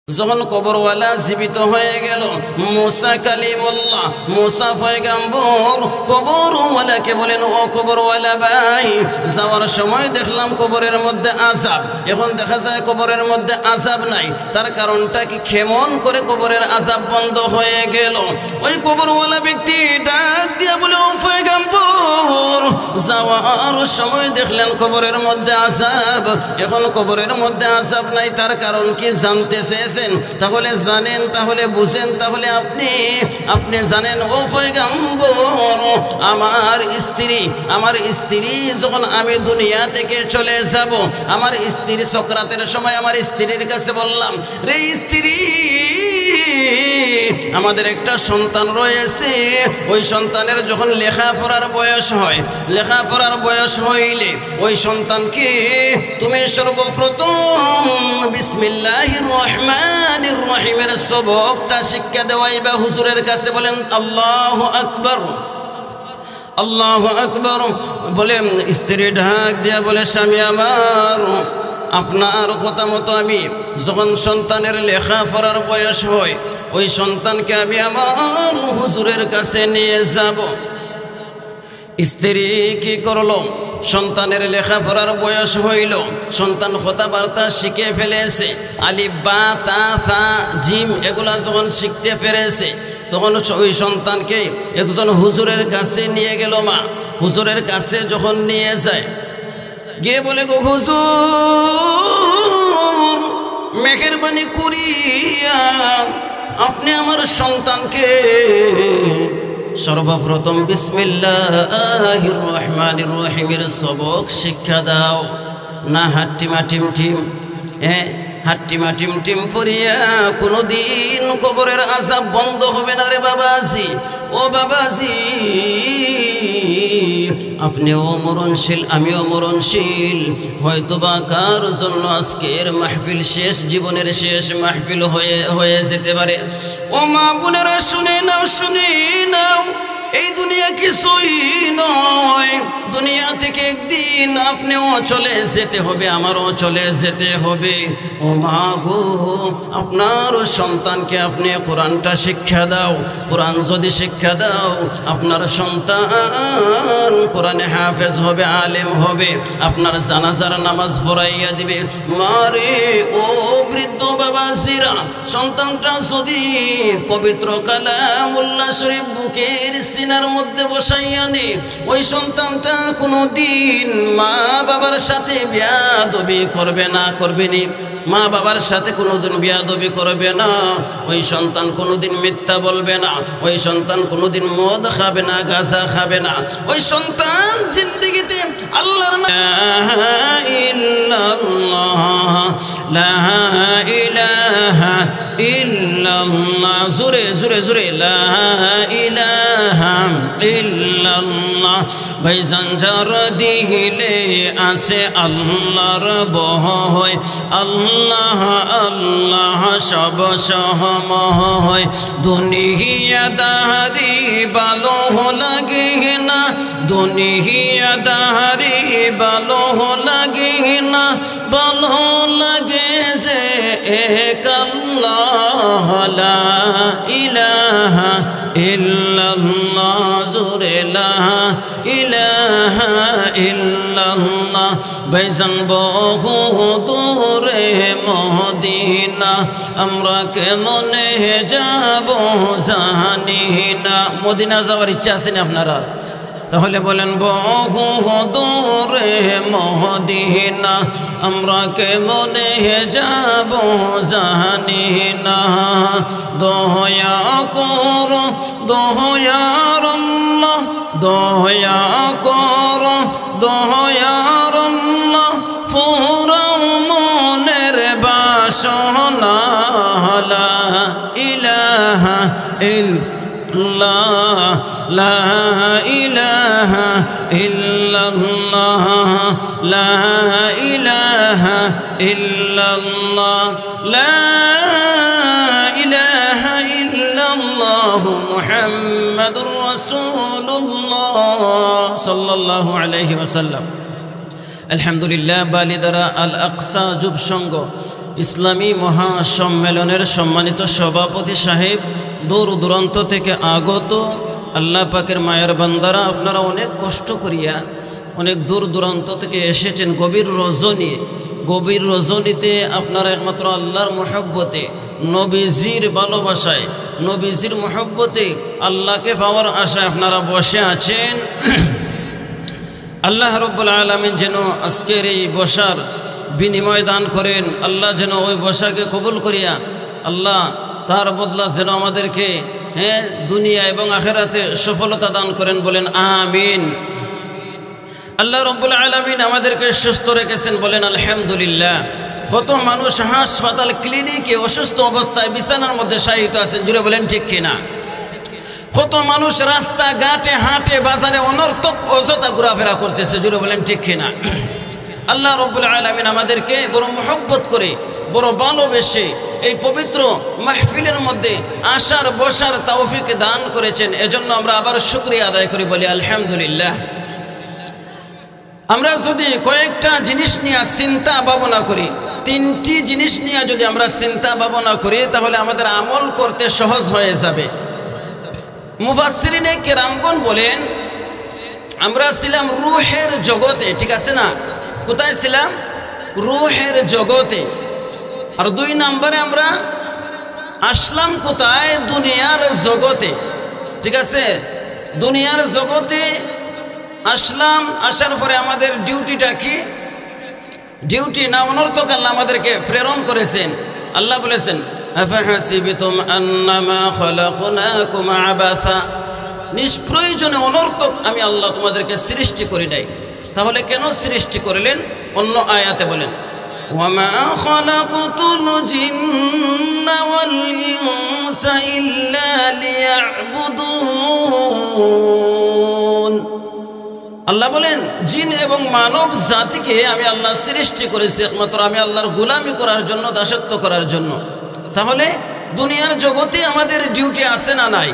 যখন কবরওয়ালা জীবিত হয়ে গেল, মুসা কালিমুল্লাহ, মুসা পয়গম্বর কবরওয়ালাকে বলেন, ও কবরওয়ালা ভাই, যাওয়ার সময় দেখলাম কবরের মধ্যে আযাব। এখন দেখা যায় কবরের মধ্যে আযাব নাই, তার কারণটা কি? কেমন করে কবরের আযাব বন্ধ হয়ে গেল? ওই কবরওয়ালা ব্যক্তি ডাক দিয়া বলে, ও পয়গম্বর, যাওয়ার সময় দেখলেন কবরের মধ্যে আযাব। এখন কবরের মধ্যে আযাব নাই, তার কারণ কি জানতে চেয়েছে? তাহলে জানেন, তাহলে বুঝেন, তাহলে আপনি জানেন। ও পয়গম্বর, আমার স্ত্রী যখন আমি দুনিয়া থেকে চলে যাব, আমার স্ত্রী সকরাতের সময় আমার স্ত্রীর কাছে বললাম, রে স্ত্রী, আমাদের একটা সন্তান রয়েছে, ওই সন্তানের যখন লেখাপড়ার বয়স হয়, লেখাপড়ার বয়স হইলে ওই সন্তানকে তুমি সর্বপ্রথম বিসমিল্লাহির রহমানির রহিমের সবকটা শিক্ষা দেওয়াইবা হুজুরের কাছে। বলেন আল্লাহু আকবার, আল্লাহু আকবার। বলে স্ত্রী ঢাক দিয়া বলে, স্বামী আমার, আপনার কথা মতো আমি যখন সন্তানের লেখাপড়ার বয়স হয়, ওই সন্তানকে আমি আমার হুজুরের কাছে নিয়ে যাব। স্ত্রী কি করলো? সন্তানের লেখাপড়ার বয়স হইল, সন্তান কথাবার্তা শিখে ফেলেছে, আলিফ বা তা থা জিম এগুলা যখন শিখতে পেরেছে, তখন ওই সন্তানকে একজন হুজুরের কাছে নিয়ে গেল মা। হুজুরের কাছে যখন নিয়ে যায়, গিয়ে বলে, গো হুজুর, মেহেরবানি করিয়া আপনি আমার সন্তানকে সর্বপ্রথম বিসমিল্লাহির রহমানির রহিমের সবক শিক্ষা দাও। না হাট্টিমা টিম টিম, হাট্টিমা টিম টিম পড়িয়া কোনোদিন কবরের আযাব বন্ধ হবে না রে বাবাজি। ও বাবাজি, আপনিও মরণশীল, আমিও মরণশীল। হয়তোবা কার জন্য আজকের মাহফিল শেষ, জীবনের শেষ মাহফিল হয়ে যেতে পারে। ও মা বোনেরা, শুনে নাও, শুনে নাও, এই দুনিয়া কিছুই নয়। দুনিয়া থেকে একদিন আপনিও চলে যেতে হবে, আমারও চলে যেতে হবে। ও মা গো, আপনার সন্তানকে আপনি কোরআনটা শিক্ষা দাও। কোরআন যদি শিক্ষা দাও, আপনার সন্তান কোরআনে হাফেজ হবে, আলেম হবে, আপনার জানাজার নামাজ পড়াইয়া দিবে। মারে ও বৃদ্ধ বাবাজিরা, সন্তানটা যদি পবিত্র কালামুল্লাহ শরীফ বুকের সিনার মধ্যে বসাইয়া নে, ওই সন্তানটা কোনোদিন মা বাবার সাথে বেয়াদবি করবে না, করবেনি। মা বাবার সাথে কোনোদিন বেয়াদবি করবে না। ওই সন্তান কোনোদিন মিথ্যা বলবে না। ওই সন্তান কোনোদিন মদ খাবে না, গাঁজা খাবে না। ওই সন্তান জিন্দেগিতে আল্লাহর লা ইলাহা ইল্লাল্লাহ, জোরে জোরে জোরে, লা ইলাহা ইল্লাল্লাহ। ভাইজান যার দিলে আছে আল্লাহর ভয়, আল্লাহ আল্লাহ সব সহময়। দুনিয়াদারি ভালো লাগে না, দুনিয়াদারি ভালো লাগে না, ভালো লাগে যে এক আল্লাহ, লা ইলাহা ইল্লাল্লাহ, জোরে লা ইলাহা ইল্লাল্লাহ। ভাইজান বহু দূরে মদিনা, আমরা কেমনে যাব জানি না। মদিনা যাওয়ার ইচ্ছা আছে না আপনারা? তাহলে বলেন, বহু দূরে মদিনা, আমরা কেমনে যাব জানি না। দয়া করো দয়ার আল্লাহ, দয়া করো দয়ার আল্লাহ, ফুরাও মনের বাসনা, লা ইলাহা ইল্লাল্লাহ, লা ইলাহা ইল্লাল্লাহ, লা ইলাহা ইল্লাল্লাহ, লা ইলাহা ইল্লাল্লাহ, মুহাম্মাদুর রাসূলুল্লাহ সাল্লাল্লাহু আলাইহি ওয়াসাল্লাম। আলহামদুলিল্লাহ, বালিদারা আল আকসা যুব সংঘ ইসলামী মহাসম্মেলনের সম্মানিত সভাপতি সাহেব, দূর দূরান্ত থেকে আগত আল্লাহ পাকের মায়ের বান্দারা, আপনারা অনেক কষ্ট করিয়া অনেক দূর দূরান্ত থেকে এসেছেন। গভীর রজনীতে আপনারা একমাত্র আল্লাহর মহব্বতে, নবীজির ভালোবাসায়, নবীজির মহব্বতে, আল্লাহকে পাওয়ার আশায় আপনারা বসে আছেন। আল্লাহ রাব্বুল আলামিন যেন আজকের এই বসার বিনিময় দান করেন। আল্লাহ যেন ওই বসাকে কবুল করিয়া আল্লাহ তার বদলা যেন আমাদেরকে দুনিয়া এবং আখিরাতে সফলতা দান করেন, বলেন আমিন। আল্লাহ রাব্বুল আলামিন আমাদেরকে সুস্থ রেখেছেন, বলেন আলহামদুলিল্লাহ। কত মানুষ হাসপাতাল, ক্লিনিকে অসুস্থ অবস্থায় বিছানার মধ্যে শায়িত আছেন, জুড়ে বলেন ঠিক কিনা? কত মানুষ রাস্তাঘাটে, হাটে, বাজারে অনর্থক অযথা ঘোরাফেরা করতেছে, জুড়ে বলেন ঠিক কিনা? আল্লাহ রাব্বুল আলামিন আমাদেরকে বড় মহব্বত করে, বড় ভালোবেসে এই পবিত্র মাহফিলের মধ্যে আসার বসার তৌফিক দান করেছেন। এজন্য আমরা আবার শুকরিয়া আদায় করি, বলি আলহামদুলিল্লাহ। আমরা যদি কয়েকটা জিনিস নিয়ে চিন্তা ভাবনা করি, তিনটি জিনিস নিয়ে যদি আমরা চিন্তা ভাবনা করি, তাহলে আমাদের আমল করতে সহজ হয়ে যাবে। মুফাসসিরিনে কেরামগণ বলেন, আমরা ছিলাম রূহের জগতে, ঠিক আছে না? কোথায় ছিলাম? রূহের জগতে। আর 2 নম্বরে আমরা আসলাম কোথায়? দুনিয়ার জগতে, ঠিক আছে? দুনিয়ার জগতে আসলাম, আসার পরে আমাদের ডিউটিটা কি? ডিউটি না অনর্থক আল্লাহ আমাদেরকে প্রেরণ করেছেন। আল্লাহ বলেছেন, আফাহাসিবতুম আন্নামা খালাকনাকুম আবাথা, নিষ্প্রয়োজনে অনর্থক আমি আল্লাহ তোমাদেরকে সৃষ্টি করি নাই। তাহলে কেন সৃষ্টি করলেন? অন্য আয়াতে বলেন, ওয়ামা খালাকতুল জিন্না ওয়াল ইনসা ইল্লা লিয়াবুদুন। আল্লাহ বলেন, জিন এবং মানব জাতিকে আমি আল্লাহ সৃষ্টি করেছি একমাত্র আমি আল্লাহর গোলামি করার জন্য, দাসত্ব করার জন্য। তাহলে দুনিয়ার জগতে আমাদের ডিউটি আছে না নাই?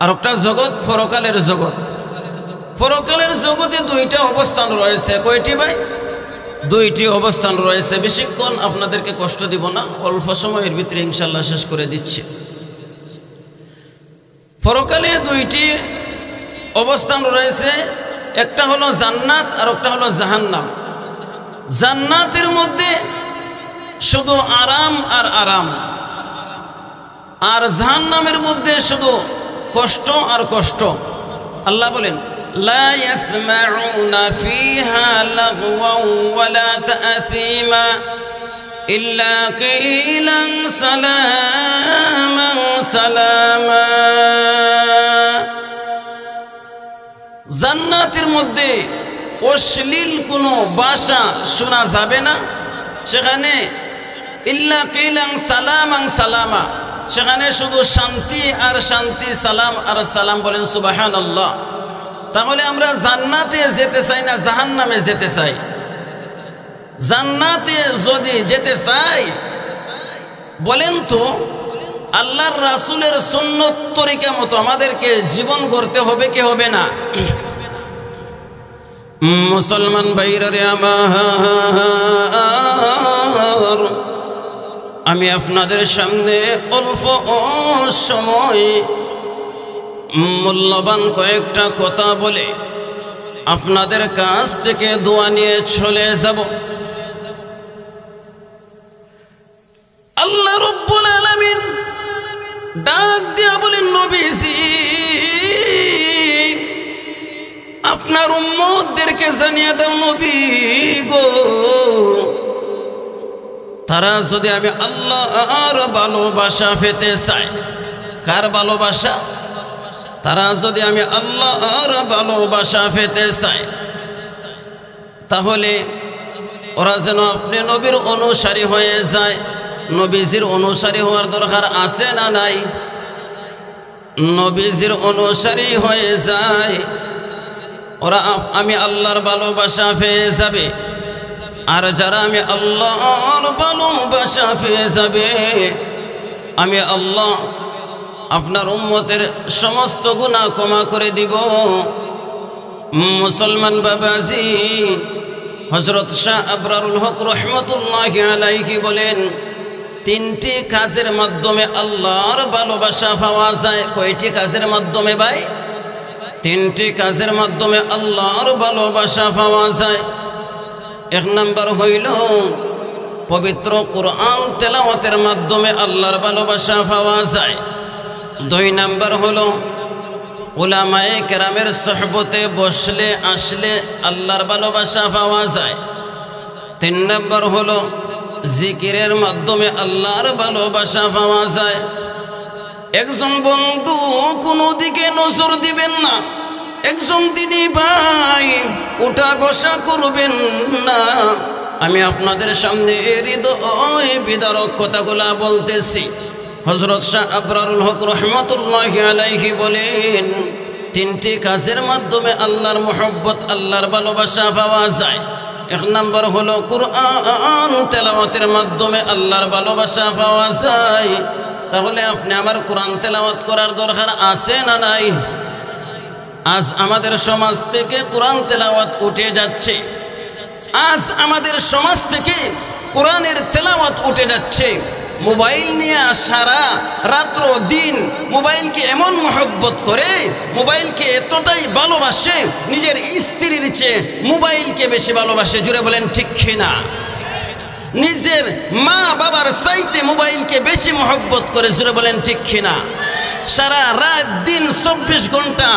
আর একটা জগৎ পরকালের জগৎ। পরকালের জগতে 2টা অবস্থান রয়েছে। কয়টি ভাই? 2টি অবস্থান রয়েছে। বেশিক্ষণ আপনাদেরকে কষ্ট দিব না, অল্প সময়ের ভিতরে ইনশাআল্লাহ শেষ করে দিচ্ছি। পরকালে 2টি অবস্থান রয়েছে, একটা হলো জান্নাত আর একটা হলো জাহান্নাম। জান্নাতের মধ্যে শুধু আরাম আর আরাম, আর জাহান্নামের মধ্যে শুধু কষ্ট আর কষ্ট। আল্লাহ বলেন, লা ইয়াসমাউনা ফিহা লাগওয়ান ওয়ালা তা'সীমা ইল্লা কিলান সালামান সালামা। জান্নাতের মধ্যে অশ্লীল কোনো ভাষা শোনা যাবে না। সেখানে ইল্লা কিলান সালামান সালামা, সেখানে শুধু শান্তি আর শান্তি, সালাম আর সালাম। বলেন সুবহানাল্লাহ। তাহলে আমরা জান্নাতে যেতে চাই না জাহান্নামে যেতে চাই? জান্নাতে যদি যেতে চাই, বলেন তো আল্লাহর রাসূলের সুন্নত তরিকা মতো আমাদেরকে জীবন গড়তে হবে কি হবে না? মুসলমান ভাইরা রে আমার, আমি আপনাদের সামনে অল্প সময় মূল্যবান কয়েকটা কথা বলে আপনাদের কাছ থেকে দোয়া নিয়ে চলে যাব। আল্লাহ রাব্বুল আলামিন ডাক দিয়া বলেন, নবীজি আপনার উম্মতদেরকে জানিয়ে দাও, নবী গো, তারা যদি আমি আল্লাহর ভালোবাসা পেতে চায়। কার ভালোবাসা? তারা যদি আমি আল্লাহর ভালোবাসা পেতে চায়, তাহলে ওরা যেন আপনি নবীর অনুসারী হয়ে যায়। নবীজির অনুসারী হওয়ার দরকার আছে না নাই? নবীজির অনুসারী হয়ে যায়, ওরা আমি আল্লাহর ভালোবাসা পেয়ে যাবে। আর যারা আমি আল্লাহর ভালোবাসা পেয়ে যাবে, আমি আল্লাহ আপনার উম্মতের সমস্ত গুনাহ ক্ষমা করে দিব। মুসলমান বাবাজি, হযরত শাহ আবরারুল হক রহমতুল্লাহি আলাইহি বলেন, তিনটি কাজের মাধ্যমে আল্লাহর ভালোবাসা পাওয়া যায়। কয়টি কাজের মাধ্যমে ভাই? তিনটি কাজের মাধ্যমে আল্লাহর ভালোবাসা পাওয়া যায়। এক নাম্বার হইল পবিত্র কোরআন তেলাওয়াতের মাধ্যমে আল্লাহর ভালোবাসা পাওয়া যায়। দুই নাম্বার হলো উলামায়ে কেরামের সোহবতে বসলে আসলে আল্লাহর ভালোবাসা পাওয়া যায়। তিন নাম্বার হলো জিকিরের মাধ্যমে আল্লাহর ভালোবাসা পাওয়া যায়। একজন বন্ধু কোনো দিকে নজর দিবেন না, একজন দিদি ভাই উঠা বসা করবেন না। আমি আপনাদের সামনে হৃদয় বিদারক কথাগুলা বলতেছি। হযরত শাহ আবরারুল হক রহমতুল্লাহি আলাইহি বলেন, তিনটি কাজের মাধ্যমে আল্লাহর মুহাব্বত, আল্লাহর ভালোবাসা পাওয়া যায়। এক নম্বর হলো কুরআন তেলাওয়াতের মাধ্যমে আল্লাহর ভালোবাসা পাওয়া যায়। তাহলে আপনি আমার কোরআন তেলাওয়াত করার দরকার আছে না নাই? আজ আমাদের সমাজ থেকে কোরআন তেলাওয়াত উঠে যাচ্ছে। আজ আমাদের সমাজ থেকে কোরআনের তেলাওয়াত উঠে যাচ্ছে। মোবাইল নিয়ে সারা রাত্র দিন মোবাইলকে এমন মহব্বত করে, মোবাইলকে এতটাই ভালোবাসে, নিজের স্ত্রীর চেয়ে মোবাইলকে বেশি ভালোবাসে। জুড়ে বলেন ঠিক কিনা? নিজের মা বাবার চাইতে মোবাইলকে বেশি মহব্বত করে। জুড়ে বলেন ঠিক কিনা? সারা রাত দিন 24 ঘন্টা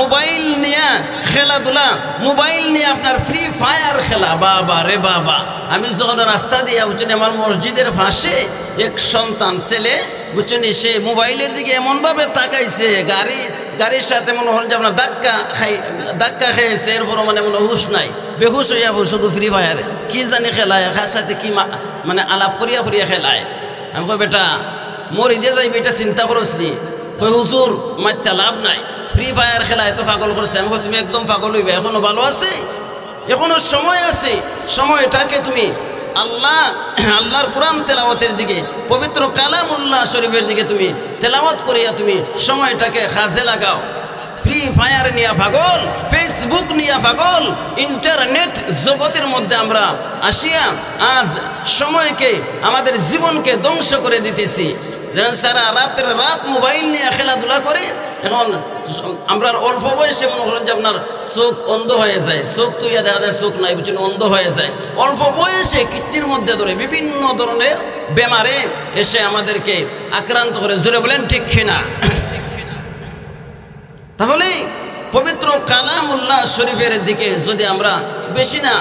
মোবাইল নিয়ে খেলাধুলা, মোবাইল নিয়ে আপনার ফ্রি ফায়ার খেলা। বাবা রে বাবা, আমি যখন রাস্তা দিয়ে বুঝছেন আমার মসজিদের পাশে এক সন্তান ছেলে বুঝছেন সে মোবাইলের দিকে এমনভাবে তাকাইছে, গাড়ির সাথে মনে হল যে আপনার ধাক্কা খেয়েছে, এরপরও মানে মনে হুশ নাই, বেহুশ হইয়া শুধু ফ্রি ফায়ার কি জানি খেলায়, খার সাথে কি মানে আলাপ করিয়া করিয়া খেলায়। আমি কই বেটা মরি দিয়ে যাইবে, এটা চিন্তা করছ নি? কই হুজুর মারতে লাভ নাই, ফ্রি ফায়ার খেলা এত পাগল করছে। আমি কই তুমি একদম পাগল হইবে, এখনো ভালো আছে, এখনো সময় আছে। সময়টাকে তুমি আল্লাহর কোরআন তেলাওয়াতের দিকে, পবিত্র কালামুল্লাহ শরীফের দিকে তুমি তেলাওয়াত করিয়া তুমি সময়টাকে কাজে লাগাও। ফ্রি ফায়ার নিয়ে পাগল, ফেসবুক নিয়ে পাগল, ইন্টারনেট জগতের মধ্যে আমরা আসিয়া আজ সময়কে, আমাদের জীবনকে ধ্বংস করে দিতেছি। সারা রাত মোবাইল নিয়ে খেলাধুলা করে। এখন আমরা অল্প বয়সে মনে করেন যে আপনার চোখ অন্ধ হয়ে যায়, চোখ তুইয়া দেখা যায় চোখ নাই বুঝছেন, অন্ধ হয়ে যায়। অল্প বয়সে কিডনির মধ্যে ধরে বিভিন্ন ধরনের বেমারে এসে আমাদেরকে আক্রান্ত করে। জোরে বলেন ঠিক কিনা? তাহলে পবিত্র কালামুল্লাহ শরীফের দিকে যদি আমরা বেশি না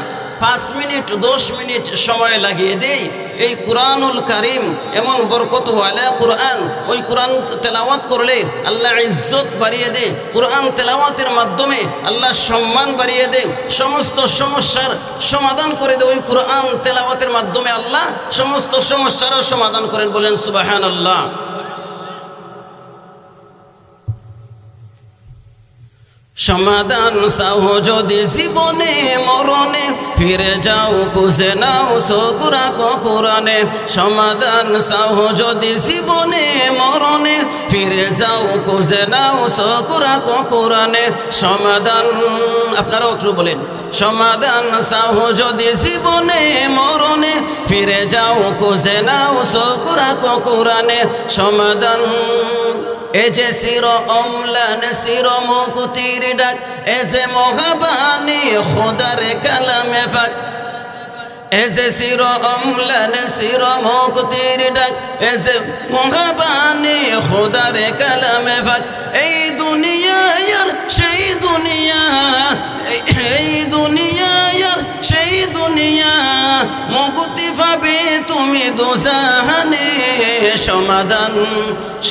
5 মিনিট 10 মিনিট সময় লাগিয়ে দেই, এই কুরআনুল কারীম এমন বরকতওয়ালা কুরআন, ওই কুরআন তেলাওয়াত করলে আল্লাহ ইজ্জত বাড়িয়ে দেয়। কুরআন তেলাওয়াতের মাধ্যমে আল্লাহ সম্মান বাড়িয়ে দেয়, সমস্ত সমস্যার সমাধান করে দেয়। ওই কুরআন তেলাওয়াতের মাধ্যমে আল্লাহ সমস্ত সমস্যারও সমাধান করেন। বলেন সুবহানাল্লাহ। সমাধান চাও যদি জীবনে মরণে, ফিরে যাও খুঁজে নাও সকুরা কোরআনে। সমাধান চাও যদি জীবনে মরণে, ফিরে যাও খুঁজে নাও সকুরা কোরআনে। সমাধান, আপনারা একটু বলেন, সমাধান চাও যদি জীবনে মরণে, ফিরে যাও খুঁজে নাও সকুরা কোরআনে। সমাধান এ যে শির অম্লান শির মুকুতির ডাক, এ যে মহাবানী খোদার কালামে ফাক। এ যে শির অম্লান শির মুকুতির ডাক, এ যে মহাবানী খোদার কালামে ফাক। এই দুনিয়া আর সেই দুনিয়া, এই দুনিয়া আর সেই দুনিয়া, মুক্তি পাবে তুমি দোজাহানে।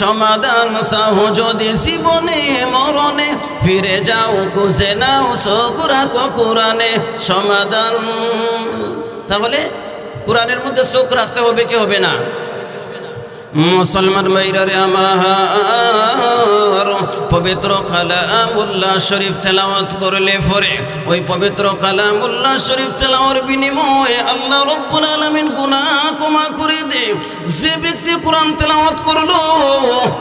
সমাধান চাও যদি জীবনে মরণে, ফিরে যাও খুঁজে নাও সকুরা কোরআনে। সমাধান, তাহলে কোরআনের মধ্যে চোখ রাখতে হবে কি হবে না? মুসলমান ভাইরারে আমার, পবিত্র কালামুল্লাহ শরীফ তেলাওয়াত করলে পরে ওই পবিত্র কালামুল্লাহ শরীফ তেলাওয়ার বিনিময়ে আল্লাহ রব্বুল আলামিন গুনাহ ক্ষমা করে দেয়। যে ব্যক্তি কোরআন তেলাওয়াত করলো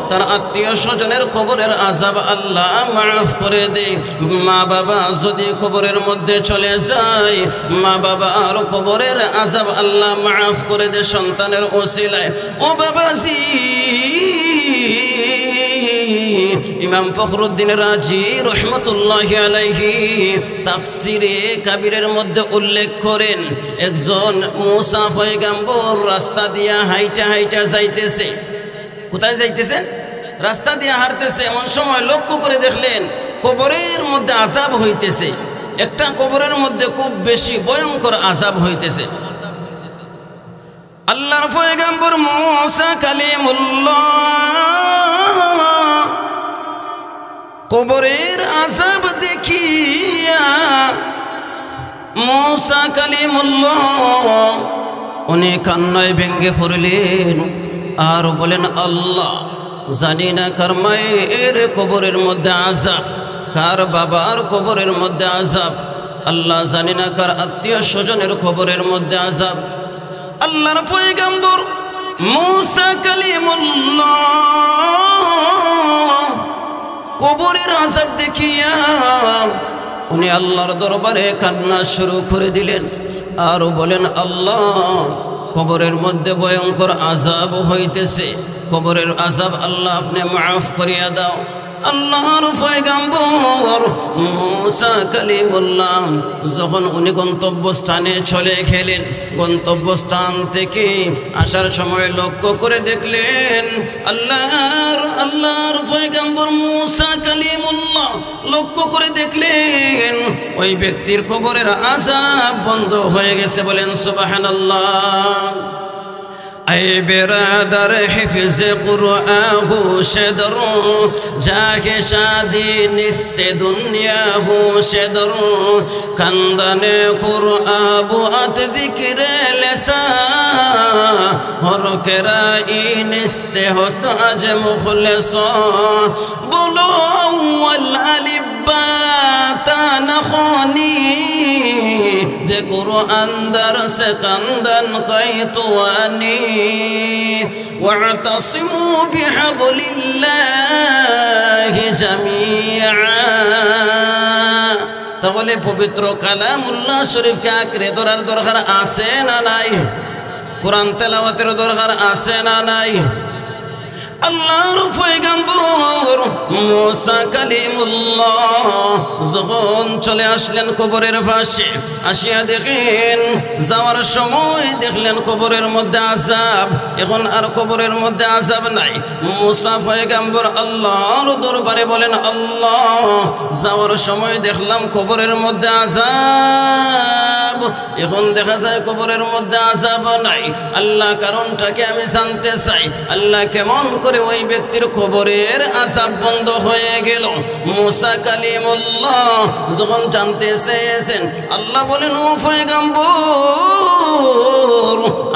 তার আত্মীয় স্বজনের কবরের আযাব আল্লাহ মাফ করে দেয়। মা বাবা যদি কবরের মধ্যে চলে যায়, মা বাবার কবরের আযাব আল্লাহ মাফ করে দেয় সন্তানের ওসিলায়। ও বাবা, ইমাম ফখরুদ্দিন রাজি রহমতুল্লাহি আলাইহি তাফসিরে কাবিরের মধ্যে উল্লেখ করেন, একজন মুসা পয়গম্বর রাস্তা দিয়া হাইটা হাইটা যাইতেছে। কোথায় যাইতেছেন? রাস্তা দিয়া হাঁটতেছে। এমন সময় লক্ষ্য করে দেখলেন কবরের মধ্যে আযাব হইতেছে। একটা কবরের মধ্যে খুব বেশি ভয়ঙ্কর আযাব হইতেছে। আল্লাহর পয়গম্বর মুসা কালিমুল্লাহ কবরের আযাব দেখিয়া মুসা কালিমুল্লাহ উনি কান্নায় ভেঙ্গে পড়লেন আর বলেন, আল্লাহ, জানি না কার মায়ের কবরের মধ্যে আযাব, কার বাবার কবরের মধ্যে আযাব, আল্লাহ জানি না কার আত্মীয় স্বজনের কবরের মধ্যে আযাব। আল্লাহর পয়গম্বর মুসা কালিমুল্লাহ কবরের আযাব দেখিয়া উনি আল্লাহর দরবারে কান্না শুরু করে দিলেন আর বলেন, আল্লাহ, কবরের মধ্যে ভয়ঙ্কর আযাব হইতেছে, কবরের আযাব আল্লাহ আপনি মাফ করিয়া দাও। আল্লাহর পয়গম্বর মুসা কালিমুল্লাহ যখন উনি গন্তব্যস্থানে চলে গেলেন, গন্তব্যস্থান থেকে আসার সময় লক্ষ্য করে দেখলেন আল্লাহর পয়গম্বর মুসা কালিমুল্লাহ লক্ষ্য করে দেখলেন ওই ব্যক্তির কবরের আযাব বন্ধ হয়ে গেছে। বলেন সুবহানাল্লাহ। اے برادر حفظ قرآن شدر جاہ شادی نست دنیا ہو شدر کندن قرآن بوات ذکر لسا ہر کرائی نست حسن اج مخلصا بولو اول علبا تا نخونی دے قرآن درس کندن قیتوانی واعتصموا بحبل الله جميعا। তাহলে পবিত্র কালামুল্লাহ শরীফকে আঁকড়ে ধরার দরকার আছে না নাই? কোরআন তেলাওয়াতের দরকার আছে না নাই? আল্লাহর পয়গম্বর মুসা কালিমুল্লাহ যখন চলে আসলেন কবরের পাশে, আসিয়া দেখেন যাওয়ার সময় দেখলেন কবরের মধ্যে আযাব, এখন আর কবরের মধ্যে আযাব নাই। মুসা পয়গম্বর আল্লাহর দরবারে বলেন, আল্লাহ, যাওয়ার সময় দেখলাম কবরের মধ্যে আযাব, এখন দেখা যায় কবরের মধ্যে আযাব নাই। আল্লাহ, কারণটাকে আমি জানতে চাই। আল্লাহ, কেমন করে ওই ব্যক্তির কবরের আযাব বন্ধ হয়ে গেল? মুসা কালিমুল্লাহ যখন জানতে চেয়েছেন, আল্লাহ বলেন, ও পয়গম্বর,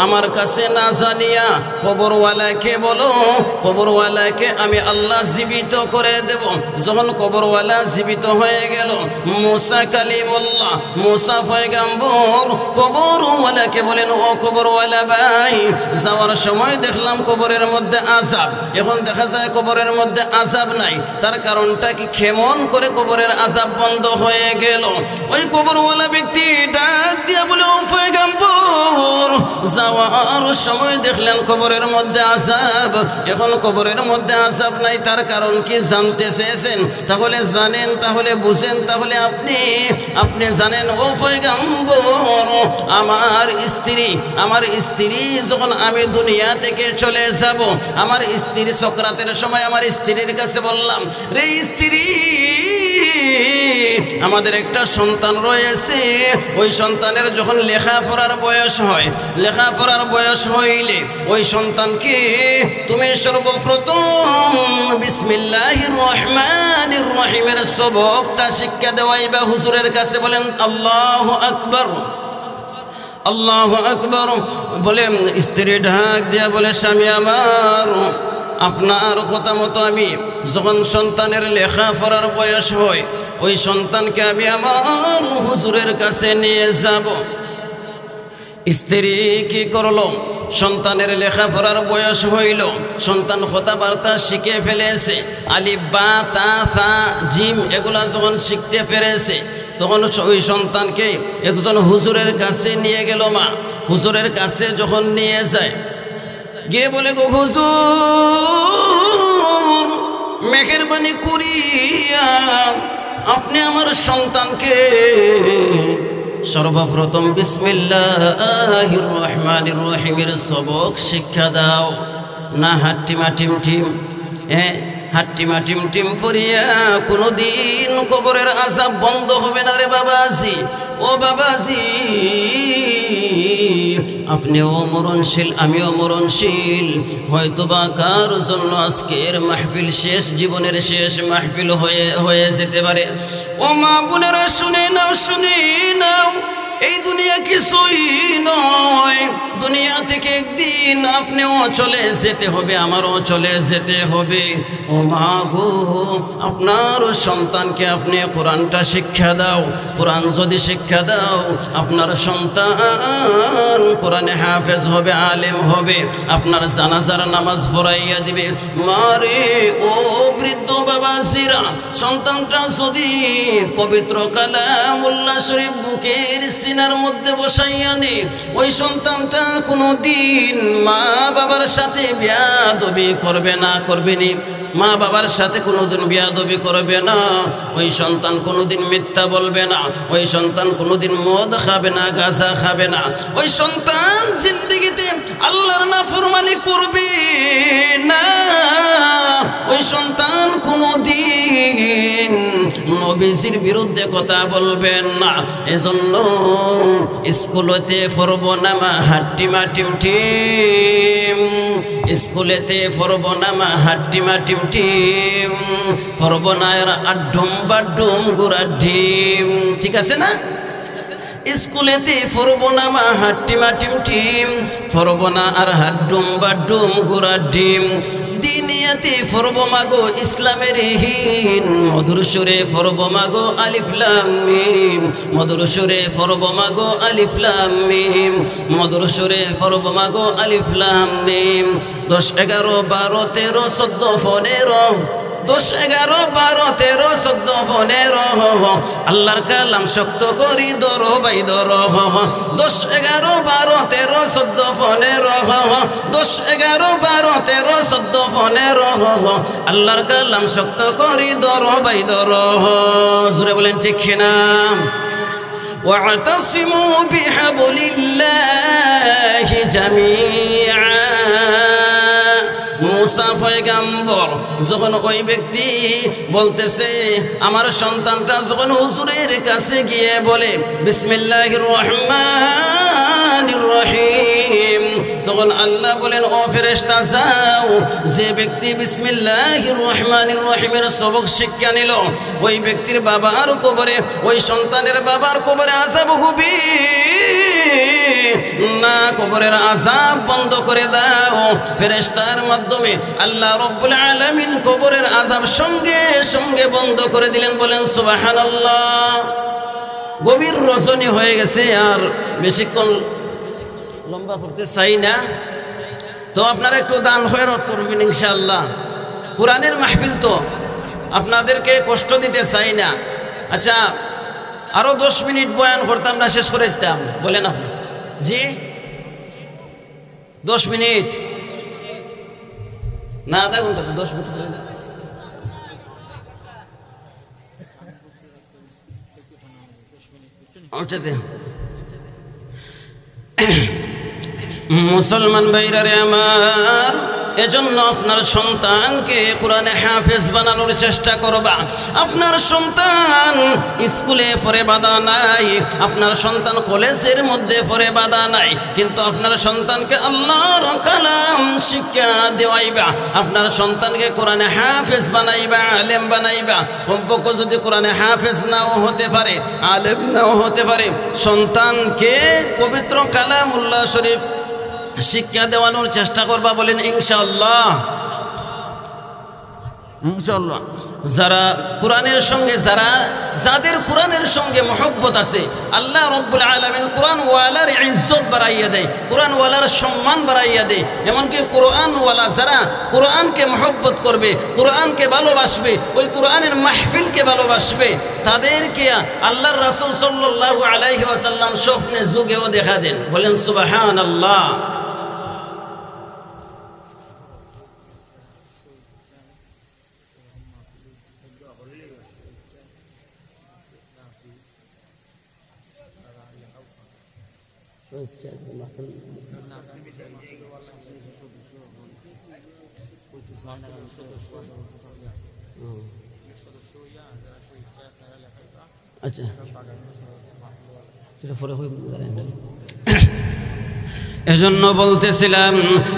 আমার কাছে না জানিয়া কবরওয়ালাকে বলো, কবরওয়ালাকে আমি আল্লাহ জীবিত করে দেব। যখন কবরওয়ালা জীবিত হয়ে গেল, মুসা কালিমুল্লাহ মুসা পয়গম্বর কবরওয়ালাকে বলেন, ও কবরওয়ালা ভাই, যাওয়ার সময় দেখলাম কবরের মধ্যে আযাব, এখন দেখা যায় কবরের মধ্যে আযাব নাই, তার কারণটা কি? কেমন করে কবরের আযাব বন্ধ হয়ে গেল? ওই কবরওয়ালা ব্যক্তি ডাক দিয়া বলে, ও পয়গম্বর, যাওয়ার সময় দেখলেন কবরের মধ্যে আযাব, এখন কবরের মধ্যে আযাব নাই, তার কারণ কি জানতে চেয়েছেন? তাহলে জানেন, তাহলে বুঝেন, তাহলে আপনি জানেন। ও পয়গম্বর, আমার স্ত্রী যখন আমি দুনিয়া থেকে চলে যাব, আমার স্ত্রী সকরাতের সময় আমার স্ত্রীর কাছে বললাম, রে স্ত্রী, আমাদের একটা সন্তান রয়েছে, ওই সন্তানের যখন লেখাপড়ার বয়স হয়, লেখাপড়ার বয়স হইলে ওই সন্তানকে তুমি সর্বপ্রথম বিসমিল্লাহির রহমানির রহিমের সবকটা শিক্ষা দেওয়াইবা হুজুরের কাছে। বলেন আল্লাহু আকবার। আল্লাহু আকবার। বলে স্ত্রী ঢাক দিয়া বলে, স্বামী আমার, আপনার কথা মতো আমি যখন সন্তানের লেখাপড়ার বয়স হয় ওই সন্তানকে আমি আমার হুজুরের কাছে নিয়ে যাব। স্ত্রী কি করলো? সন্তানের লেখাপড়ার বয়স হইল, সন্তান কথাবার্তা শিখে ফেলেছে, আলিফ বা তা থা জিম এগুলা যখন শিখতে পেরেছে তখন ওই সন্তানকে একজন হুজুরের কাছে নিয়ে গেল মা। হুজুরের কাছে যখন নিয়ে যায়, গিয়ে বলে, গো হুজুর, মেহেরবানি করিয়া আপনি আমার সন্তানকে সর্বপ্রথম বিসমিল্লাহির রহমানির রহিমের সবক শিক্ষা দাও। না হাট্টিমা টিম টিম, হাট্টিমা টিম টিম পড়িয়া কোনোদিন কবরের আযাব বন্ধ হবে না রে বাবাজি। ও বাবাজি, আপনিও মরণশীল, আমিও মরণশীল। হয়তোবা কার জন্য আজকের মাহফিল শেষ, জীবনের শেষ মাহফিল হয়ে যেতে পারে। ও মা বোনেরা, শুনে নাও, শুনে নাও, এই দুনিয়া কিছুই নয়। দুনিয়া থেকে একদিন আপনিও চলে যেতে হবে, আমারও চলে যেতে হবে। ও মা গো, আপনার সন্তানকে আপনি কোরআনটা শিক্ষা দাও। কোরআন যদি শিক্ষা দাও, আপনার সন্তান কোরআনে হাফেজ হবে, আলেম হবে, আপনার জানাজার নামাজ পড়াইয়া দিবে। মারে ও বৃদ্ধ বাবাজিরা, সন্তানটা যদি পবিত্র কালামুল্লাহ শরীফ বুকের সিনার মধ্যে বসাইয়া নে, ওই সন্তানটা কোনোদিন মা বাবার সাথে বেয়াদবি করবে না, করবে নি। মা বাবার সাথে কোনোদিন বেয়াদবি করবে না। ওই সন্তান কোনোদিন মিথ্যা বলবে না। ওই সন্তান কোনোদিন মদ খাবে না, গাঁজা খাবে না। ওই সন্তান জিন্দেগিতে আল্লাহর নাফরমানি করবে না। ওই সন্তান কোনোদিন নবীজির বিরুদ্ধে কথা বলবেন না। এজন্য স্কুলেতে পড়ব না মা হাট্টিমা টিম টিম, স্কুলেতে পড়ব না মা হাট্টিমা টিম টিম, পড়ব না এর আড্ডুম বাড্ডুম গুড়ার ডিম। ঠিক আছে না? স্কুলেতে পড়ব না মা হাট্টিমা টিম টিম, পড়ব না আর হাড্ডুম বাড্ডুম গুড়ার ডিম। দিনিয়াতে পড়ব মাগো ইসলামের হিন, মধুর সুরে পড়ব মাগো আলিফ লাম মিম, মধুর সুরে পড়ব মাগো আলিফ লাম মিম, মধুর সুরে পড়ব মাগো আলিফ লাম মিম। 10, 11, 12, 13, 14, 15, 10, 11, 12, 13, 14, 15, আল্লাহর কালাম শক্ত করি ধরো ভাই ধরো। 10, 11, 12, 13, 14, 15, 10, 11, 12, 13, 14, 15, আল্লাহর কালাম শক্ত করি ধরো ভাই ধরো। জোরে বলেন ঠিক কিনা? ওয়াতাসিমু বিহাবলিল্লাহি জামিআ। মুসা পয়গম্বর যখন ওই ব্যক্তি বলতেছে, আমার সন্তানটা যখন হুজুরের কাছে গিয়ে বলে বিসমিল্লাহির রহমানির রহিম, তখন আল্লাহ বলেন, ও ফেরেশতা যাও, যে ব্যক্তি বিসমিল্লাহির রহমানির রহিমের সবক শিক্ষা নিল ওই ব্যক্তির বাবার কবরে, ওই সন্তানের বাবার কবরে আযাব হবে না, কবরের আযাব বন্ধ করে দাও। ফেরেশতার মাধ্যমে আল্লাহ রাব্বুল আলামিন কবরের আযাব সঙ্গে সঙ্গে বন্ধ করে দিলেন। বলেন সুবহানাল্লাহ। গভীর রজনী হয়ে গেছে, আর বেশিক্ষণ লম্বা করতে চাই না, তো আপনারা একটু দান খয়রাত করবেন ইনশাআল্লাহ। কোরআনের মাহফিল তো, আপনাদেরকে কষ্ট দিতে চাই না। আচ্ছা, আরো 10 মিনিট বয়ান করতাম না, শেষ করে দিতাম। বলেন আপনি? জি, 10 মিনিট না, আধা ঘন্টা, 10 মিনিট। মুসলমান ভাইরা রে আমার, এজন্য আপনার সন্তানকে কোরআনে হাফেজ বানানোর চেষ্টা করবা। আপনার সন্তান স্কুলে পড়ে বাধা নাই, আপনার সন্তান কলেজের মধ্যে পড়ে বাধা নাই, কিন্তু আপনার সন্তানকে আল্লাহর কালাম শিক্ষা দেওয়াইবা, আপনার সন্তানকে কোরআনে হাফেজ বানাইবা, আলেম বানাইবা। কমপক্ষে যদি কোরআনে হাফেজ নাও হতে পারে, আলেম নাও হতে পারে, সন্তানকে পবিত্র কালামুল্লাহ শরীফ শিক্ষা দেওয়ানোর চেষ্টা করবা। বলেন ইনশাআল্লাহ। ইনশাআল্লাহ। যারা কোরআনের সঙ্গে যাদের কোরআনের সঙ্গে মহব্বত আছে, আল্লাহ রাব্বুল আলামিন কোরআন ওয়ালার ইজ্জত বাড়াইয়া দেয়, কোরআন ওয়ালার সম্মান বাড়াইয়া দেয়। এমনকি কোরআন ওয়ালা যারা কোরআনকে মহব্বত করবে, কোরআনকে ভালোবাসবে, ওই কোরআনের মাহফিলকে ভালোবাসবে, তাদেরকে আল্লাহর রাসূল সাল্লাল্লাহু আলাইহি ওয়াসাল্লাম স্বপ্নে যুগেও দেখা দেন। বলেন সুবহানাল্লাহ। আচ্ছা, এজন্য বলতেছিলাম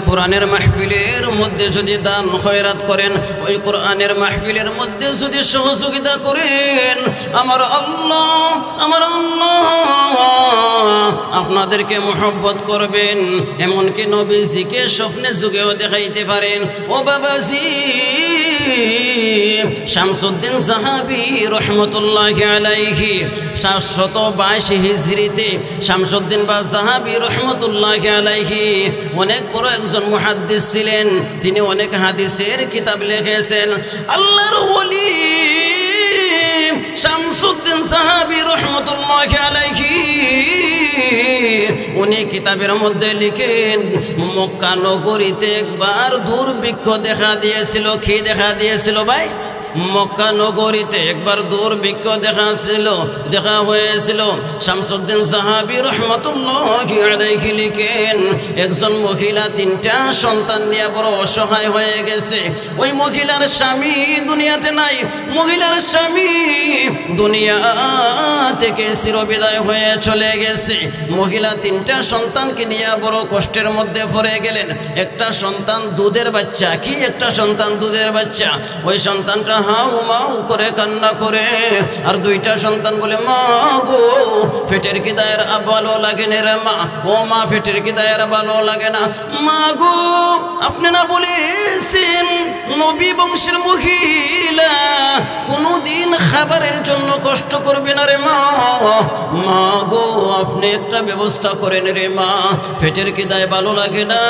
কোরআনের মাহফিলের মধ্যে যদি দান খয়রাত করেন, ওই কোরআনের মাহফিলের মধ্যে যদি সহযোগিতা করেন, আমার আল্লাহ আপনাদেরকে মহব্বত করবেন। এমনকি নবীজিকে স্বপ্নে যুগেও দেখাইতে পারেন। ও বাবাজি, শামসুদ্দিন সাহাবী রহমতুল্লাহি আলাইহি 722 হিজরিতে শামসুদ্দিন বা সাহাবী রহমতুল্লাহি আলাইহি অনেক বড় একজন মুহাদ্দিস ছিলেন। তিনি অনেক হাদিসের কিতাব লিখেছেন। আল্লাহর ওলি শামসুদ্দিন সাহাবী রহমতুল্লাহি আলাইহি উনি কিতাবের মধ্যে লিখেন, মক্কা নগরীতে একবার দুর্ভিক্ষ দেখা দিয়েছিল। কি দেখা দিয়েছিল ভাই? মক্কা নগরীতে একবার দুর্ভিক্ষ দেখা হয়েছিল। শামসুদ্দিন সাহাবী রাহমাতুল্লাহি আলাইহি লিখেন, একজন মহিলা 3টা সন্তান নিয়ে বড় অসহায় হয়ে গেছে। ওই মহিলার স্বামী দুনিয়াতে নাই, মহিলার স্বামী দুনিয়া থেকে চিরবিদায় হয়ে চলে গেছে। মহিলা 3টা সন্তানকে নিয়ে বড় কষ্টের মধ্যে পড়ে গেলেন। একটা সন্তান দুধের বাচ্চা। কি একটা সন্তান দুধের বাচ্চা? ওই সন্তানটা হাউ মাউ করে কান্না করে, আর 2টা সন্তান বলে, মা গো পেটের কি দায়ের ভালো লাগে না রে মা, ও মা পেটের কি দায়ের ভালো লাগে না, মা গো আপনি না বলেছেন নবী বংশের মহিলা কোনদিন খাবারের জন্য কষ্ট করবে না রে মা, মা গো আপনি একটা ব্যবস্থা করেন রে মা, পেটের কি দায় ভালো লাগে না।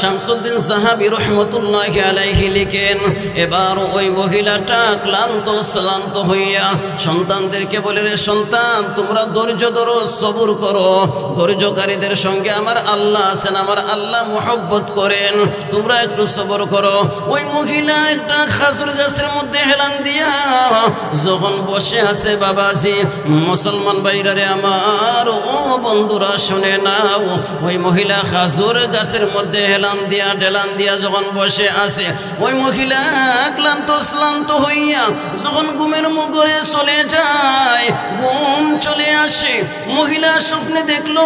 শামসুদ্দিন সাহাবী রহমতুল্লাহি আলাইহি লিখেন, এবার ওই মহিলাটা ক্লান্ত হইয়া সন্তানদেরকে বলে, রে সন্তান তোমরা ধৈর্য ধরো, সবুর করো, ধৈর্যকারীদের সঙ্গে আমার আল্লাহ আছেন, আমার আল্লাহ মুহাব্বত করেন, তোমরা একটু সবর করো। ওই মহিলা একটা খাজুর গাছের মধ্যে হেলান দিয়া যখন বসে আছে, বাবাজি মুসলমান ভাইরারে আমার, ও বন্ধুরা শুনে নাও, ওই মহিলা খাজুর গাছের মধ্যে হেলান দিয়া যখন বসে আছে, ওই মহিলা ক্লান্ত হইয়া যখন ঘুমের মুখরে চলে যায়, ঘুম চলে আসে, মহিলা স্বপ্নে দেখলো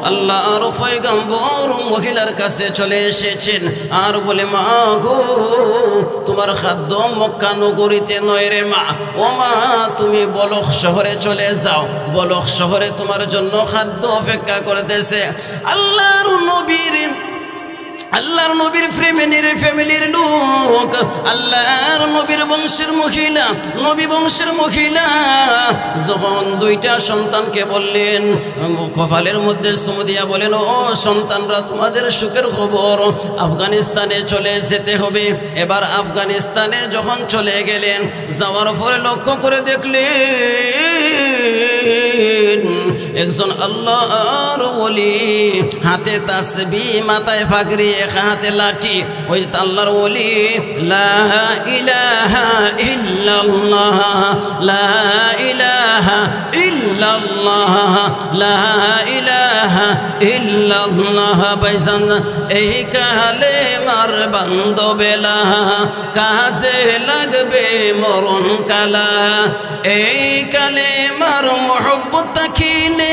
আল্লাহর পয়গম্বর মহিলার কাছে চলে এসেছেন, আর বলে, মা গো তোমার খাদ্য মক্কা নগরীতে নয় রে মা, ও মা তুমি বলখ শহরে চলে যাও, বলখ শহরে তোমার জন্য খাদ্য অপেক্ষা করতেছে। আল্লাহর নবীর ফ্যামিলির লোক, আল্লাহর নবীর বংশের মহিলা, নবী বংশের মহিলা যখন 2টা সন্তানকে বললেন, কপালের মধ্যে চুমু দিয়া বলেন, ও সন্তানরা তোমাদের সুখের খবর, আফগানিস্তানে চলে যেতে হবে। এবার আফগানিস্তানে যখন চলে গেলেন, যাওয়ার পরে লক্ষ্য করে দেখলেন একজন আল্লাহর ওলি, হাতে তাসবিহ, মাথায় পাগড়ি, এক হাতে লাঠি, ওই আল্লাহর ওলি, লা ইলাহা ইল্লাল্লাহ, লা ইলাহা ইল্লাল্লাহ। ইল্লাল্লাহ লা ইলাহা ইল্লাল্লাহ ভাইজান এই কালেমার বান্দবেলা কাজে লাগবে মরণ কালা এই কালেমার মোহব্বত থাকিলে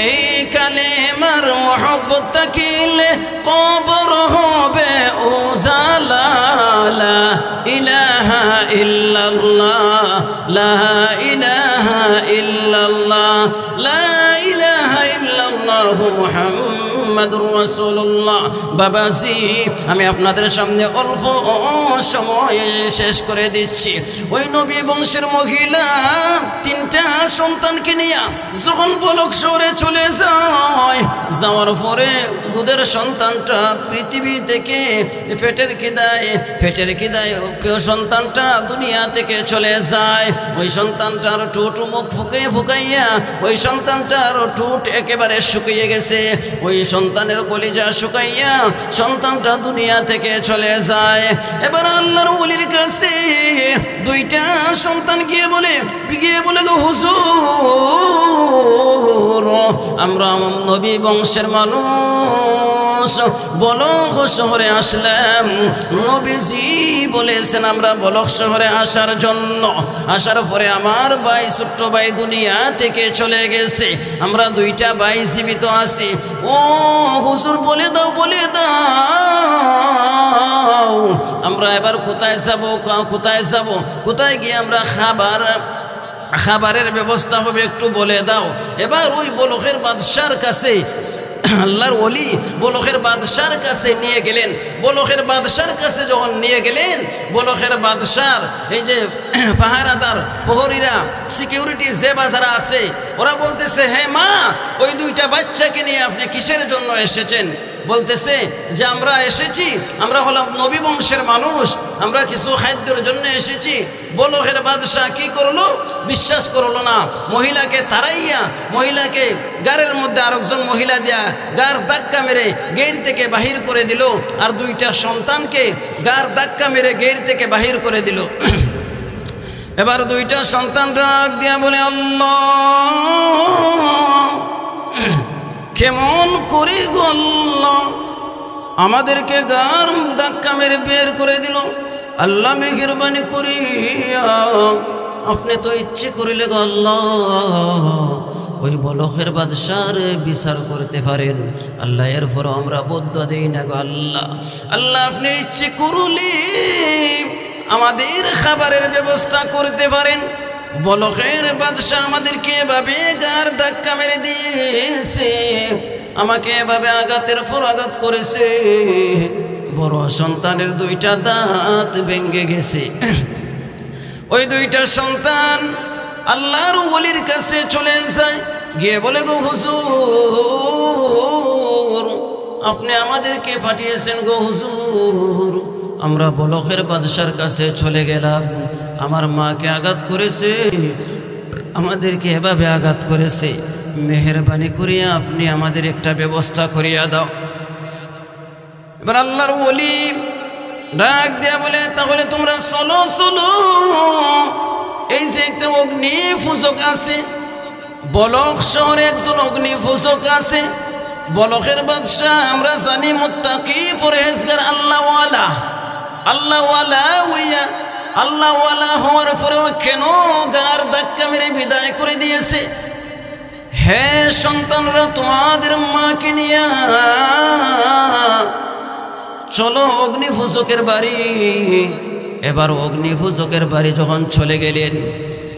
এই কালেমার মোহব্বত থাকিলে কবর হবে উজালা লা ইলাহা ইল্লাল্লাহ লা ইলাহা ইল্লাল্লাহ লা ইলাহা ইল্লাল্লাহ মুহাম্মাদুর রাসূলুল্লাহ। বাবাজি আমি আপনাদের সামনে অল্প সময় শেষ করে দিচ্ছি। ওই নবী বংশের মহিলা তিনটা সন্তানকে নিয়ে যখন বলক শহরে চলে যায়, যাওয়ার পরে দুধের সন্তানটা পৃথিবী থেকে পেটের খিদায় প্রিয় সন্তানটা দুনিয়া থেকে চলে যায়। ওই সন্তানটার ঠোঁট মুখ ফুকাইয়া ওই সন্তানটার ঠোঁট একেবারে শুকিয়ে গেছে, ওই সন্তানের কলিজা শুকাইয়া সন্তানটা দুনিয়া থেকে চলে যায়। এবার আল্লাহর ওলির কাছে দুইটা সন্তান গিয়ে বলে গো হুজুর আমরা নবী বংশের মানুষ বলক শহরে আসলাম। নবীজি বলেছেন আমরা বলক শহরে আসার জন্য, আসার পরে আমার ভাই ছোট্ট ভাই দুনিয়া থেকে চলে গেছে, আমরা দুইটা ভাই জীবিত আছি। ও হুজুর বলে দাও আমরা এবার কোথায় যাব কোথায় গিয়ে আমরা খাবারের ব্যবস্থা হবে একটু বলে দাও। এবার ওই বলকের বাদশার কাছে আল্লাহর ওলি বলকের বাদশার কাছে নিয়ে গেলেন। বলকের বাদশার কাছে যখন নিয়ে গেলেন, বলকের বাদশার এই যে পাহারাদার প্রহরীরা সিকিউরিটি যে বাজারা আছে ওরা বলতেছে হে মা ওই দুইটা বাচ্চাকে নিয়ে আপনি কিসের জন্য এসেছেন? বলতেছে যে আমরা এসেছি, আমরা হলাম নবী বংশের মানুষ, আমরা কিছু খাদ্যের জন্য এসেছি। বলকের বাদশাহ কি করলো? বিশ্বাস করলো না, মহিলাকে তাড়াইয়া মহিলাকে গাড়ির মধ্যে আরেকজন মহিলা দিয়া গার ধাক্কা মেরে গেট থেকে বাহির করে দিল, আর দুইটা সন্তানকে গার ধাক্কা মেরে গেট থেকে বাহির করে দিল। এবার দুইটা সন্তান ডাক দিয়া বলে আল্লাহ কেমন করি গো আল্লাহ আমাদেরকে গার ধাক্কা মেরে বের করে দিল, আল্লাহ মেহেরবানি করিয়া আপনি তো ইচ্ছে করিলে গো আল্লাহ ওই বলকের বাদশার বিচার করতে পারেন। আল্লাহ এরপর আমরা বদ্ধ দেই না গো আল্লাহ, আল্লাহ আপনি ইচ্ছে করলে আমাদের খাবারের ব্যবস্থা করতে পারেন। বলকের বাদশাহ আমাদেরকে এভাবে গার ধাক্কা মেরে দিয়েছে, আমাকে এভাবে আঘাতের পর আঘাত করেছে, বড় সন্তানের দুইটা দাঁত ভেঙে গেছে। ওই দুইটা সন্তান আল্লাহর ওলির কাছে চলে যায়, গিয়ে বলে গো হুজুর আপনি আমাদেরকে পাঠিয়েছেন গো হুজুর, আমরা বলকের বাদশার কাছে চলে গেলাম, আমার মাকে আঘাত করেছে, আমাদেরকে এভাবে আঘাত করেছে, মেহেরবানি করিয়া আপনি আমাদের একটা ব্যবস্থা করিয়া দাও। এবার আল্লাহর ওলি ডাক দিয়া বলে তাহলে তোমরা চলো এই যে একটা অগ্নি পূজক আছে, বলক শহরে একজন অগ্নি পূজক আছে। বলকের বাদশাহ আমরা জানি মুত্তাকি পরহেজগার আল্লাহওয়ালা হওয়ার পরেও কেন গার ধাক্কা মেরে বিদায় করে দিয়েছে? হে সন্তানরা তোমাদের মাকে নিয়ে চলো অগ্নি পূজকের বাড়ি। এবার অগ্নি পূজকের বাড়ি যখন চলে গেলেন,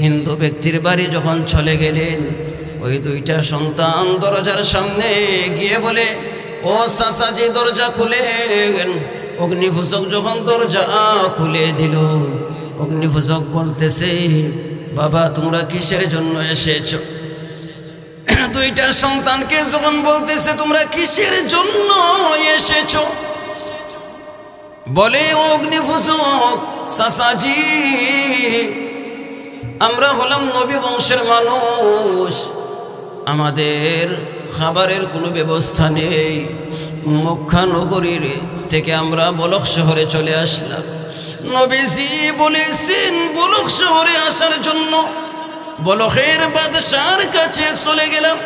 হিন্দু ব্যক্তির বাড়ি যখন চলে গেলেন, ওই দুইটা সন্তান দরজার সামনে গিয়ে বলে ও চাচাজি দরজা খুলেন। অগ্নিপূজক যখন দরজা খুলে দিল, অগ্নিপূজক বলতেছে বাবা তোমরা কিসের জন্য এসেছো? দুইটা সন্তানকে যখন বলতেছে তোমরা কিসের জন্য এসেছো, বলে অগ্নিপূজক চাচাজি আমরা হলাম নবী বংশের মানুষ, আমাদের খাবারের কোনো ব্যবস্থা নেই, মক্কা নগরীর থেকে আমরা বলক শহরে চলে আসলাম। নবীজি বলেছেন বলক শহরে আসার জন্য বলখের বাদশার কাছে চলে গেলাম।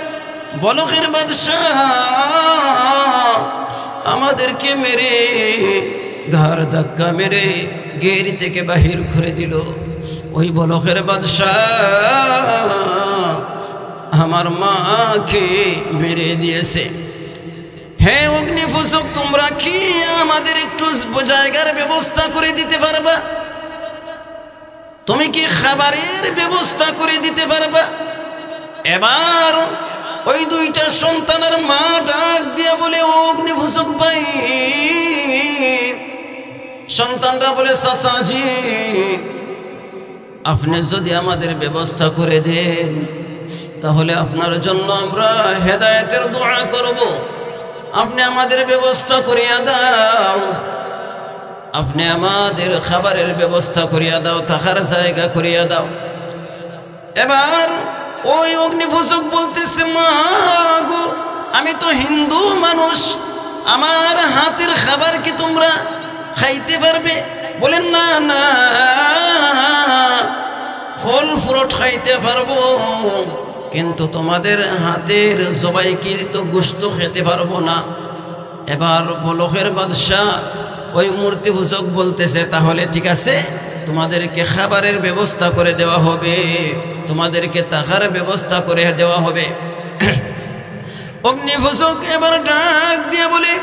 বলখের বাদশাহ আমাদেরকে মেরে ঘাড় ধাক্কা মেরে গেরি থেকে বাহির করে দিল। ওই বলখের বাদশাহ আমার মাকে মেরে দিয়েছে। হে অগ্নিফুসক, তোমরা কি আমাদের একটু জায়গার ব্যবস্থা করে দিতে পারবা? তুমি কি খাবারের ব্যবস্থা করে দিতে পারবা? এবার ওই দুইটা সন্তানের মা ডাক দিয়া বলে, অগ্নিফুসক ভাই, সন্তানরা বলে, চাচাজি আপনি যদি আমাদের ব্যবস্থা করে দেন তাহলে আপনার জন্য আমরা হেদায়েতের দোয়া করব। আপনি আমাদের ব্যবস্থা করিয়া দাও, আপনি আমাদের খাবারের ব্যবস্থা করিয়া দাও, থাকার জায়গা করিয়া দাও। এবার ওই অগ্নিফুসক বলতেছে, মা গো, আমি তো হিন্দু মানুষ, আমার হাতের খাবার কি তোমরা খাইতে পারবে? বলেন, না না, ফল ফ্রুট খাইতে পারবো, কিন্তু তোমাদের হাতের জবাইকৃত গোশত খেতে পারবো না। এবার বলখের বাদশাহ ওই মূর্তি পূজক বলতেছে, তাহলে ঠিক আছে, তোমাদেরকে খাবারের ব্যবস্থা করে দেওয়া হবে, তোমাদেরকে থাকার ব্যবস্থা করে দেওয়া হবে। অগ্নিপূজক এবার ডাক দিয়ে বলে,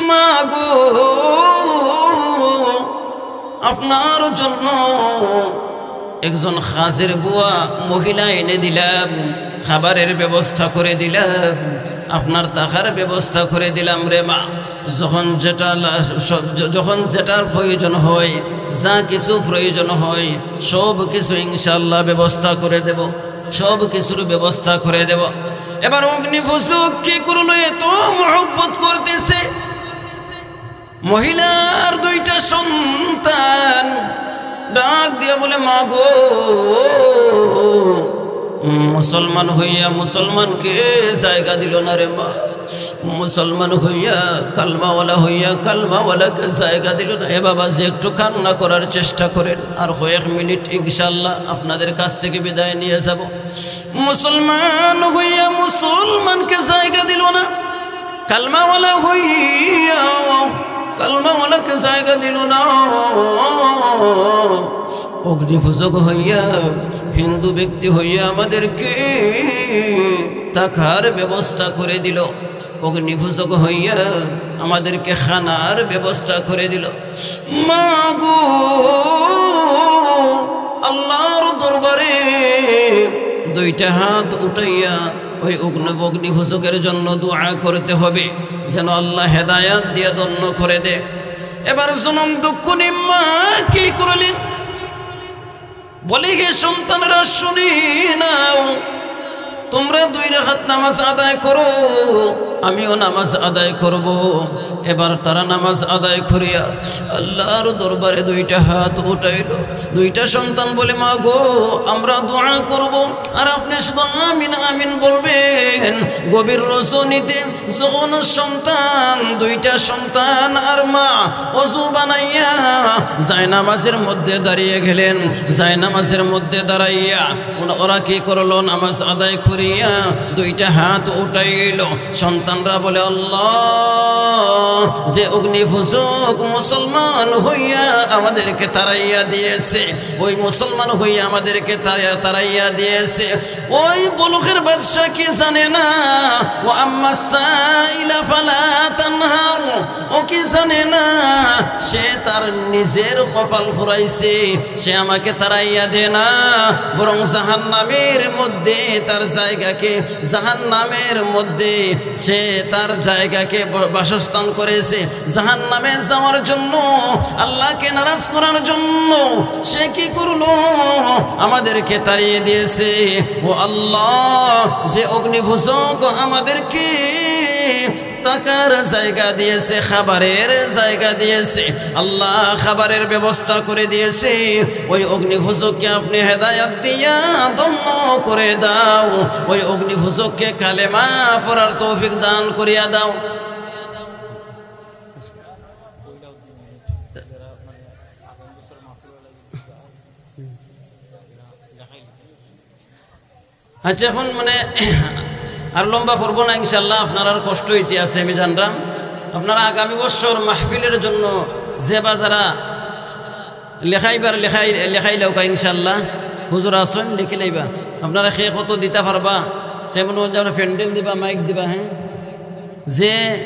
মা গো, আপনার জন্য একজন খাজের বুয়া মহিলা এনে দিলাম, খাবারের ব্যবস্থা করে দিলাম, আপনার থাকার ব্যবস্থা করে দিলাম রে মা। যখন যেটার প্রয়োজন হয়, যা কিছু প্রয়োজন হয় সব কিছু ইনশাআল্লাহ ব্যবস্থা করে দেব, সব কিছুর ব্যবস্থা করে দেব। এবার অগ্নিপূজক কি করলো, এত মহব্বত করতেছে, মহিলার দুইটা সন্তান ডাক দিয়ে বলে, মা গো, মুসলমান হইয়া মুসলমানকে জায়গা দিল না রে মা, মুসলমান হইয়া কালমাওয়ালা হইয়া কালমাওয়ালাকে জায়গা দিল না। এ বাবা, যে একটু কান্না করার চেষ্টা করেন, আর কয়েক মিনিট ইনশাআল্লাহ আপনাদের কাছ থেকে বিদায় নিয়ে যাব। মুসলমান হইয়া মুসলমানকে জায়গা দিল না, কালমাওয়ালা হইয়া কালমাওয়ালাকে জায়গা দিল না, অগ্নিপূজক হইয়া হিন্দু ব্যক্তি হইয়া আমাদেরকে থাকার ব্যবস্থা করে দিল, অগ্নিপূজক হইয়া আমাদেরকে খানার ব্যবস্থা করে দিল। মা গো, আল্লাহর দরবারে দুইটা হাত উঠাইয়া ওই অগ্নিপূজকের জন্য দোয়া করতে হবে, যেন আল্লাহ হেদায়াত দিয়ে ধন্য করে দে। এবার জনম দুঃখ মা কি করলেন, বলে, হে সন্তানরা শুনি নাও, তোমরা 2 রাকাত নামাজ আদায় করো, আমিও নামাজ আদায় করব। এবার তারা নামাজ আদায় করিয়া আল্লাহর দরবারে দুইটা হাত উঠাইল। দুইটা সন্তান বলে, মা গো, আমরা দোয়া করব, আর আপনি শুধু আমিন আমিন বলবেন। গভীর রজনীতে যখন সন্তান, দুইটা সন্তান আর মা ওযু বানাইয়া জায়নামাজের মধ্যে দাঁড়িয়ে গেলেন, জায়নামাজের মধ্যে দাঁড়াইয়া ওরা কি করলো, নামাজ আদায় করিয়া দুইটা হাত উঠাইল। সন্তানরা বলে, আল্লাহ, যে অগ্নিপূজক মুসলমান হইয়া আমাদেরকে তাড়াইয়া দিয়েছে, ওই মুসলমান হইয়া আমাদেরকে তাড়াইয়া দিয়েছে, ওই বলখের বাদশা কি জানে না, ও আম্মা সাইলা ফালা তানহার, ও কি জানে না, সে তার নিজের কপাল ফুরাইছে, সে আমাকে তাড়াইয়া দেয় না, বরং জাহান্নামের মধ্যে তার জায়গাকে, জাহান্নামের মধ্যে সে তার জায়গাকে বাসস্থান করেছে। জাহান্নামে যাওয়ার জন্য, আল্লাহকে নারাজ করার জন্য সে কি করলো, আমাদেরকে তাড়িয়ে দিয়েছে। ও আল্লাহ, যে অগ্নিপূজক আমাদেরকে থাকার জায়গা দিয়েছে, খাবারের জায়গা দিয়েছে, আল্লাহ খাবারের ব্যবস্থা করে দিয়েছে, ওই অগ্নিপূজককে আপনি হেদায়াত দিয়া ধন্য করে দাও, ওই অগ্নিপূজককে কালেমা পড়ার তৌফিক দান করিয়া দাও। আচ্ছা এখন মানে আর লম্বা করবো না ইনশাল্লাহ, আপনার আর কষ্ট হইতে আছে আমি জানলাম। আপনারা আগামী বছর মাহফিলের জন্য যে বাজারা লেখাই লৌকা ইনশাল্লাহ, হুজুর আসেন লিখে লইবা। আপনারা সে কত দিতে পারবা, সে মনে হয় প্যান্ডেল দিবা, মাইক দিবা। হ্যাঁ, যে